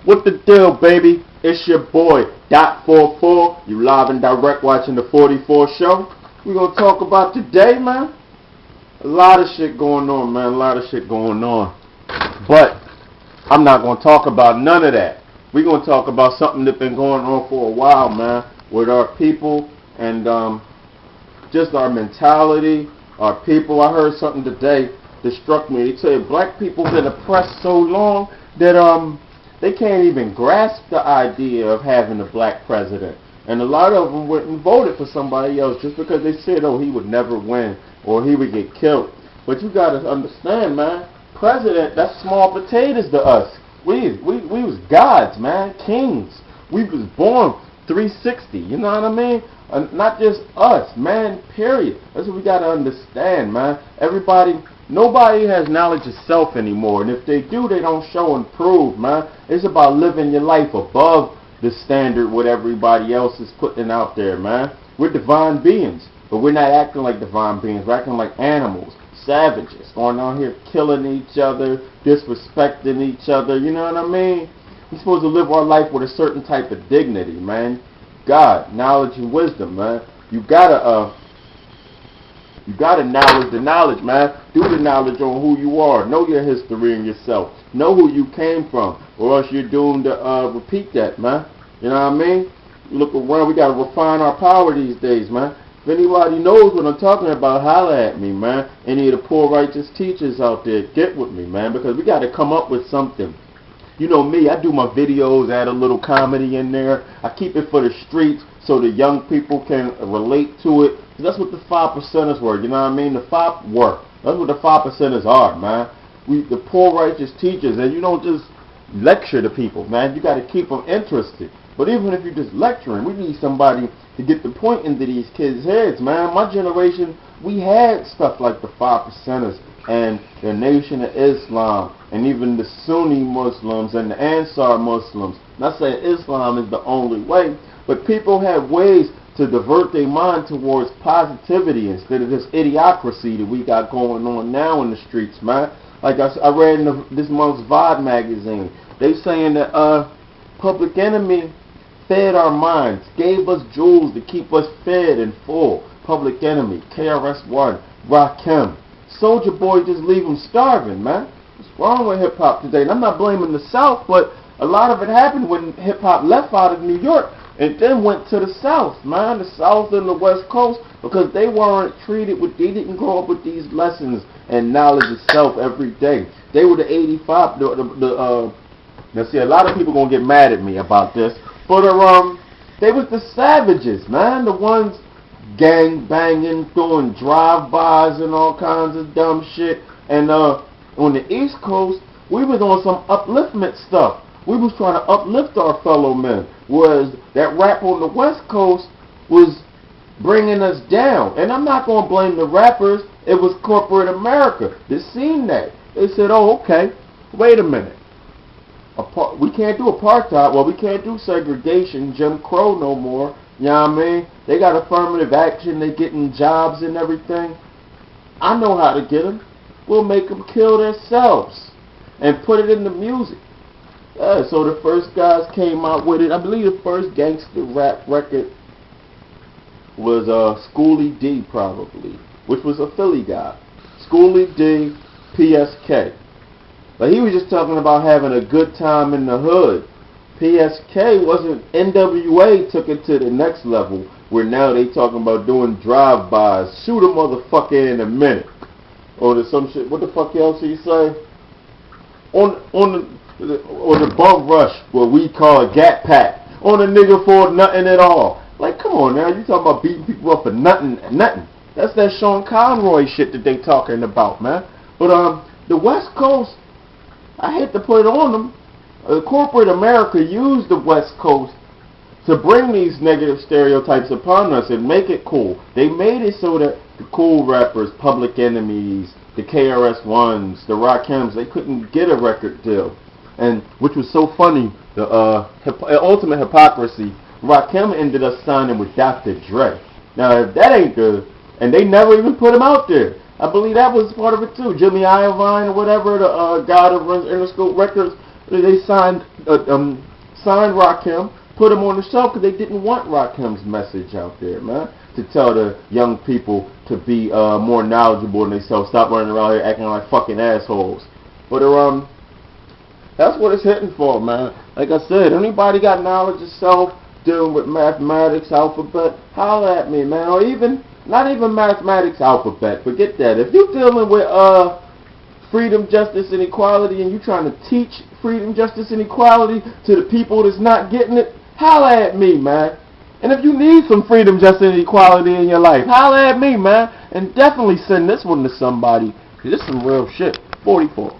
What the deal, baby? It's your boy, Dot44. You live and direct watching the 44 show. We gonna talk about today, man. A lot of shit going on, man. A lot of shit going on. But I'm not gonna talk about none of that. We gonna talk about something that's been going on for a while, man, with our people and just our mentality, our people. I heard something today that struck me. They said black people been oppressed so long that they can't even grasp the idea of having a black president. And a lot of them went and voted for somebody else just because they said, oh, he would never win or he would get killed. But you got to understand, man, president, that's small potatoes to us. We was gods, man, kings. We was born 360, you know what I mean? Not just us, man, period. That's what we got to understand, man. Nobody has knowledge of self anymore, and if they do, they don't show and prove, man. It's about living your life above the standard what everybody else is putting out there, man. We're divine beings, but we're not acting like divine beings. We're acting like animals, savages, going on here killing each other, disrespecting each other, you know what I mean? We're supposed to live our life with a certain type of dignity, man. God, knowledge and wisdom, man. You gotta knowledge the knowledge, man. Do the knowledge on who you are. Know your history and yourself. Know who you came from, or else you're doomed to repeat that, man. You know what I mean? Look around. We got to refine our power these days, man. If anybody knows what I'm talking about, holler at me, man. Any of the poor righteous teachers out there, get with me, man, because we got to come up with something. You know me, I do my videos, add a little comedy in there. I keep it for the streets so the young people can relate to it. That's what the 5%ers were, you know what I mean? That's what the 5%ers are, man. The poor righteous teachers, and you don't just lecture the people, man. You got to keep them interested. But even if you're just lecturing, we need somebody to get the point into these kids' heads, man. My generation, we had stuff like the 5%ers and the Nation of Islam and even the Sunni Muslims and the Ansar Muslims. Not saying Islam is the only way, but people have ways to divert their mind towards positivity instead of this idiocracy that we got going on now in the streets, man. Like I read in this month's Vibe magazine, they saying that Public Enemy fed our minds, gave us jewels to keep us fed and full. Public Enemy, KRS-One, Rakim. Soulja Boy just leave them starving, man. What's wrong with hip-hop today? And I'm not blaming the South, but a lot of it happened when hip-hop left out of New York and then went to the South, man, the South and the West Coast, because they didn't grow up with these lessons and knowledge of self every day. They were the 85, now see, a lot of people gonna get mad at me about this, but they was the savages, man, the ones gang banging, doing drive-bys and all kinds of dumb shit, and on the East Coast, we was on some upliftment stuff. We was trying to uplift our fellow men, whereas that rap on the West Coast was bringing us down. And I'm not going to blame the rappers. It was corporate America that seen that. They said, oh, okay, wait a minute. We can't do apartheid. Well, we can't do segregation, Jim Crow no more. You know what I mean? They got affirmative action. They getting jobs and everything. I know how to get them. We'll make them kill themselves and put it in the music. Yeah, so the first guys came out with it. I believe the first gangster rap record was Schoolie D, probably, which was a Philly guy. Schoolie D, PSK. But he was just talking about having a good time in the hood. PSK wasn't. NWA took it to the next level, where now they talking about doing drive-bys. Shoot a motherfucker in a minute. Or there's some shit. What the fuck else he say? Or the bum rush, what we call a gat pack, on a nigga for nothing at all. Like, come on now, you talking about beating people up for nothing. That's that Sean Conroy shit that they talking about, man. But the West Coast, I hate to put it on them, corporate America used the West Coast to bring these negative stereotypes upon us and make it cool. They made it so that the cool rappers, Public Enemies, the KRS-Ones, the Rakims, they couldn't get a record deal. And which was so funny, the ultimate hypocrisy, Rakim ended up signing with Dr. Dre. Now, if that ain't good, and they never even put him out there. I believe that was part of it too. Jimmy Iovine or whatever, the guy that runs Interscope Records, they signed signed Rakim, put him on the shelf because they didn't want Rakim's message out there, man. To tell the young people to be more knowledgeable in themselves, stop running around here acting like fucking assholes. But that's what it's hitting for, man. Like I said, anybody got knowledge of self, dealing with mathematics, alphabet, holler at me, man. Or even, not even mathematics, alphabet, forget that. If you're dealing with freedom, justice, and equality, and you're trying to teach freedom, justice, and equality to the people that's not getting it, holler at me, man. And if you need some freedom, justice, and equality in your life, holler at me, man. And definitely send this one to somebody, because this is some real shit. 44.